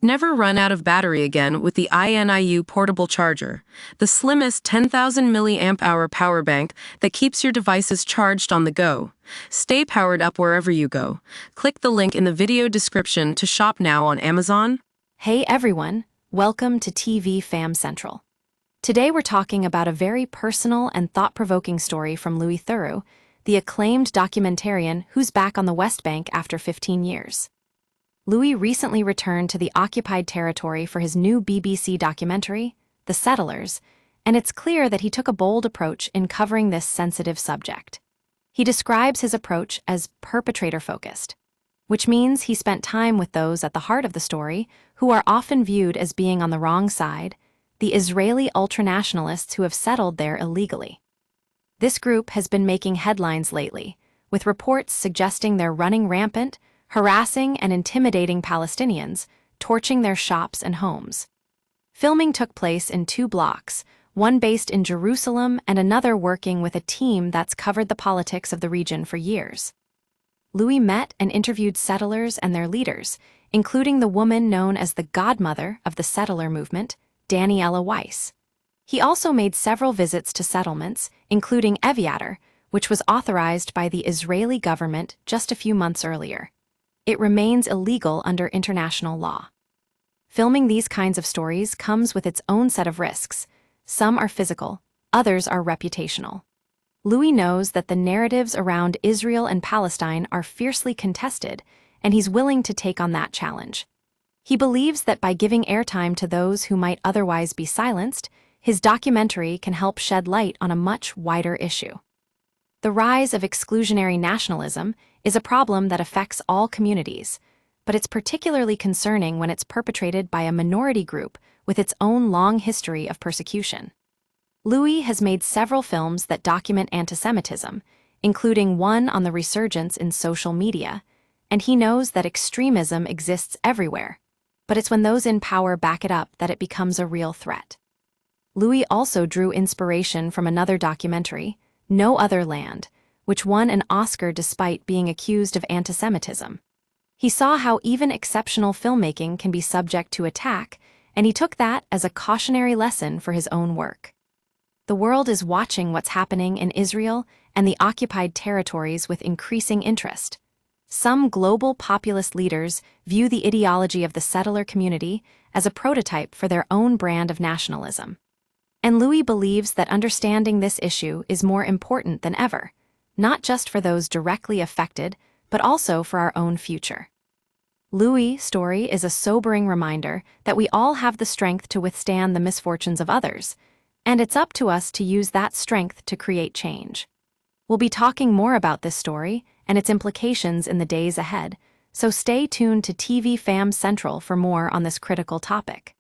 Never run out of battery again with the INIU portable charger, the slimmest 10,000 mAh power bank that keeps your devices charged on the go. Stay powered up wherever you go. Click the link in the video description to shop now on Amazon. Hey everyone, welcome to TV Fam Central. Today we're talking about a very personal and thought-provoking story from Louis Theroux, the acclaimed documentarian who's back on the West Bank after 15 years. Louis recently returned to the occupied territory for his new BBC documentary, The Settlers, and it's clear that he took a bold approach in covering this sensitive subject. He describes his approach as perpetrator-focused, which means he spent time with those at the heart of the story who are often viewed as being on the wrong side, the Israeli ultra-nationalists who have settled there illegally. This group has been making headlines lately, with reports suggesting they're running rampant, harassing and intimidating Palestinians, torching their shops and homes. Filming took place in two blocks, one based in Jerusalem and another working with a team that's covered the politics of the region for years. Louis met and interviewed settlers and their leaders, including the woman known as the godmother of the settler movement, Daniela Weiss. He also made several visits to settlements, including Eviatar, which was authorized by the Israeli government just a few months earlier. It remains illegal under international law. Filming these kinds of stories comes with its own set of risks. Some are physical, others are reputational. Louis knows that the narratives around Israel and Palestine are fiercely contested, and he's willing to take on that challenge. He believes that by giving airtime to those who might otherwise be silenced, his documentary can help shed light on a much wider issue. The rise of exclusionary nationalism is a problem that affects all communities, but it's particularly concerning when it's perpetrated by a minority group with its own long history of persecution. Louis has made several films that document antisemitism, including one on the resurgence in social media, and he knows that extremism exists everywhere, but it's when those in power back it up that it becomes a real threat. Louis also drew inspiration from another documentary, No Other Land, which won an Oscar despite being accused of antisemitism. He saw how even exceptional filmmaking can be subject to attack, and he took that as a cautionary lesson for his own work. The world is watching what's happening in Israel and the occupied territories with increasing interest. Some global populist leaders view the ideology of the settler community as a prototype for their own brand of nationalism. And Louis believes that understanding this issue is more important than ever, not just for those directly affected, but also for our own future. Louis' story is a sobering reminder that we all have the strength to withstand the misfortunes of others, and it's up to us to use that strength to create change. We'll be talking more about this story and its implications in the days ahead, so stay tuned to TV Fam Central for more on this critical topic.